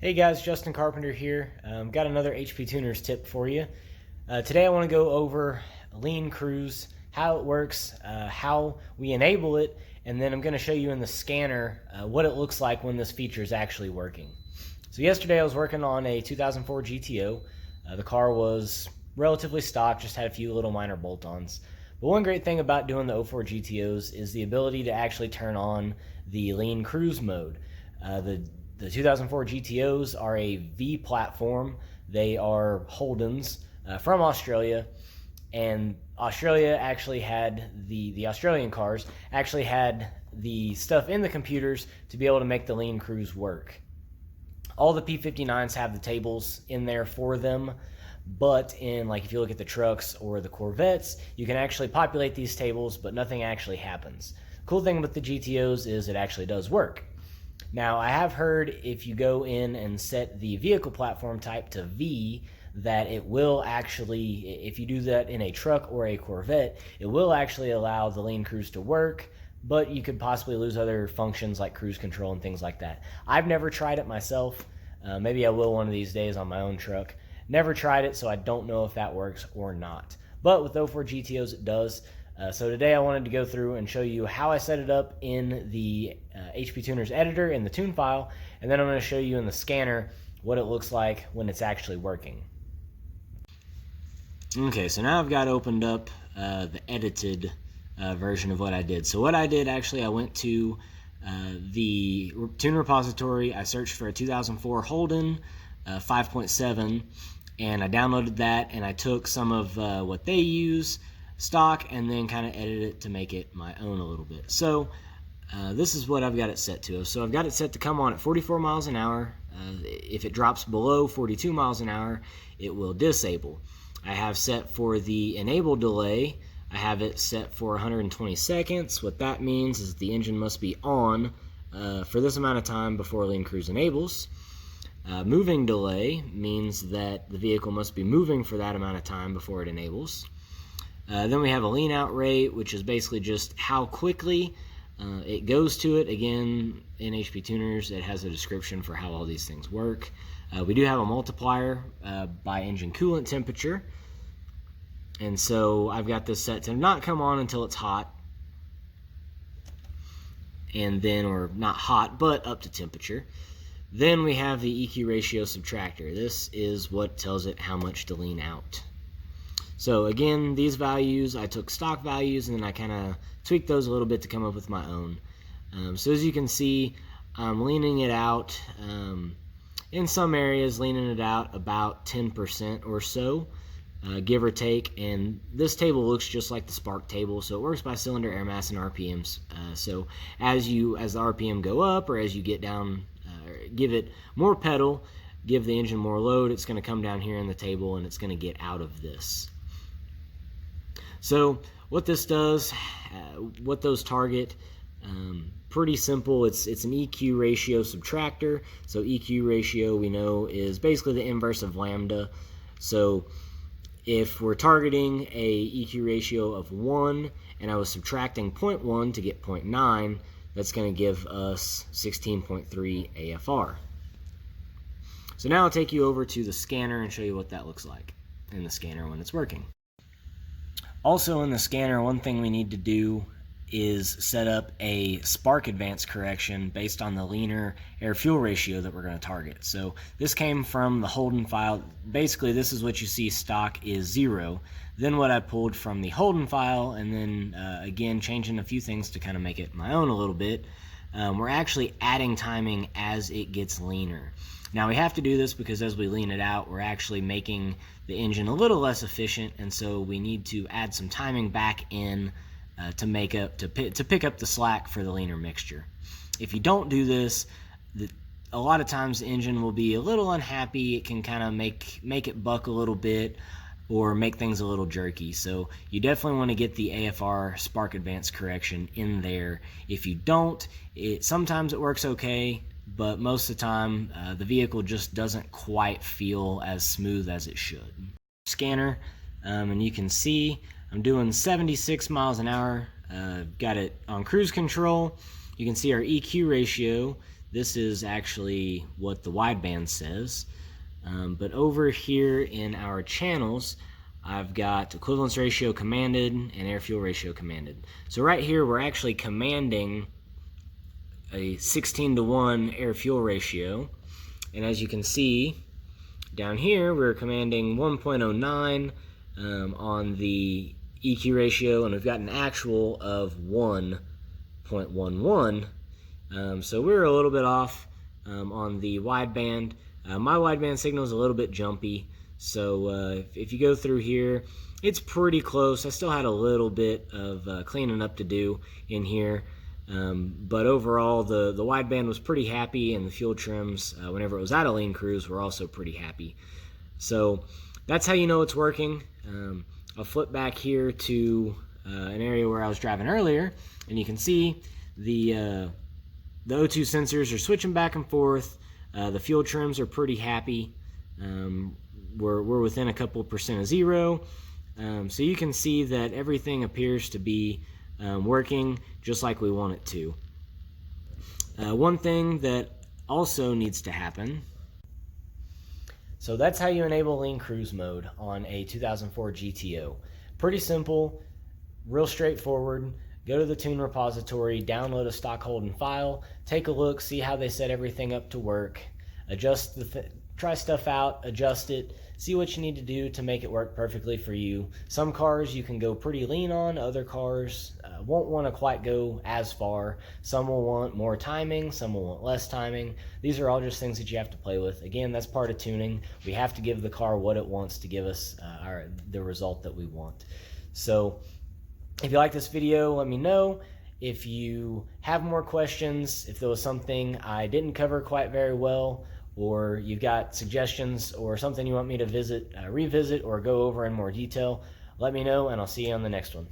Hey guys, Justin Carpenter here. Got another HP Tuners tip for you. Today I want to go over Lean Cruise, how it works, how we enable it, and then I'm going to show you in the scanner what it looks like when this feature is actually working. So yesterday I was working on a 2004 GTO. The car was relatively stock, just had a few little minor bolt-ons. But one great thing about doing the 04 GTOs is the ability to actually turn on the Lean Cruise mode. The 2004 GTOs are a V platform. They are Holdens from Australia, and Australia actually had the Australian cars actually had the stuff in the computers to be able to make the Lean Cruise work. All the P59s have the tables in there for them, but if you look at the trucks or the Corvettes, you can actually populate these tables, but nothing actually happens. Cool thing with the GTOs is it actually does work. Now, I have heard if you go in and set the vehicle platform type to V, that it will actually, if you do that in a truck or a Corvette, it will actually allow the Lean Cruise to work, but you could possibly lose other functions like cruise control and things like that. I've never tried it myself. Maybe I will one of these days on my own truck. Never tried it, so I don't know if that works or not. But with 04 GTOs, it does. So today I wanted to go through and show you how I set it up in the HP Tuners editor in the tune file, and then I'm going to show you in the scanner what it looks like when it's actually working. Okay, so now I've got opened up the edited version of what I did. So what I did, actually, I went to the tune repository. I searched for a 2004 Holden 5.7, and I downloaded that, and I took some of what they use stock and then kind of edit it to make it my own a little bit. So this is what I've got it set to. So I've got it set to come on at 44 miles an hour. If it drops below 42 miles an hour, it will disable. I have set for the enable delay, I have it set for 120 seconds. What that means is the engine must be on for this amount of time before Lean Cruise enables. Moving delay means that the vehicle must be moving for that amount of time before it enables. Then we have a lean out rate, which is basically just how quickly it goes to it. Again, in HP Tuners, it has a description for how all these things work. We do have a multiplier by engine coolant temperature. And so I've got this set to not come on until it's hot. And then, or not hot, but up to temperature. Then we have the EQ ratio subtractor. This is what tells it how much to lean out. So again, these values, I took stock values and then I kind of tweaked those a little bit to come up with my own. So as you can see, I'm leaning it out, in some areas leaning it out about 10% or so, give or take. And this table looks just like the Spark table, so it works by cylinder air mass and RPMs. So as the RPM go up, or as you get down, give it more pedal, give the engine more load, it's going to come down here in the table and it's going to get out of this. So what this does, what those target, pretty simple. It's an EQ ratio subtractor. So EQ ratio, we know, is basically the inverse of lambda. So if we're targeting a EQ ratio of 1 and I was subtracting 0.1 to get 0.9, that's going to give us 16.3 AFR. So now I'll take you over to the scanner and show you what that looks like in the scanner when it's working. Also in the scanner, one thing we need to do is set up a spark advance correction based on the leaner air-fuel ratio that we're going to target. So this came from the Holden file. Basically, this is what you see stock is 0. Then what I pulled from the Holden file, and then again changing a few things to kind of make it my own a little bit. We're actually adding timing as it gets leaner. Now we have to do this because as we lean it out, we're actually making the engine a little less efficient, and so we need to add some timing back in to pick up the slack for the leaner mixture. If you don't do this, a lot of times the engine will be a little unhappy. It can kind of make it buck a little bit or make things a little jerky. So you definitely want to get the AFR spark advance correction in there. If you don't, sometimes it works okay, but most of the time the vehicle just doesn't quite feel as smooth as it should. Scanner, and you can see I'm doing 76 miles an hour. Got it on cruise control. You can see our EQ ratio This is actually what the wideband says. But over here in our channels, I've got equivalence ratio commanded and air-fuel ratio commanded. So right here, we're actually commanding a 16:1 air-fuel ratio. And as you can see, down here, we're commanding 1.09 on the EQ ratio, and we've got an actual of 1.11. So we're a little bit off on the wideband. My wideband signal is a little bit jumpy, so if you go through here, it's pretty close. I still had a little bit of cleaning up to do in here, but overall the wideband was pretty happy, and the fuel trims, whenever it was at a lean cruise, were also pretty happy. So that's how you know it's working. I'll flip back here to an area where I was driving earlier, and you can see the O2 sensors are switching back and forth. The fuel trims are pretty happy. We're within a couple percent of zero. So you can see that everything appears to be working just like we want it to. One thing that also needs to happen, so that's how you enable lean cruise mode on a 2004 GTO. Pretty simple, real straightforward. Go to the tune repository, download a stock Holden file, take a look, see how they set everything up to work, adjust try stuff out, adjust it, see what you need to do to make it work perfectly for you. Some cars you can go pretty lean on, other cars won't want to quite go as far. Some will want more timing, some will want less timing. These are all just things that you have to play with. Again, that's part of tuning. We have to give the car what it wants to give us the result that we want. So if you like this video, let me know. If you have more questions, if there was something I didn't cover quite very well, or you've got suggestions or something you want me to revisit or go over in more detail, let me know, and I'll see you on the next one.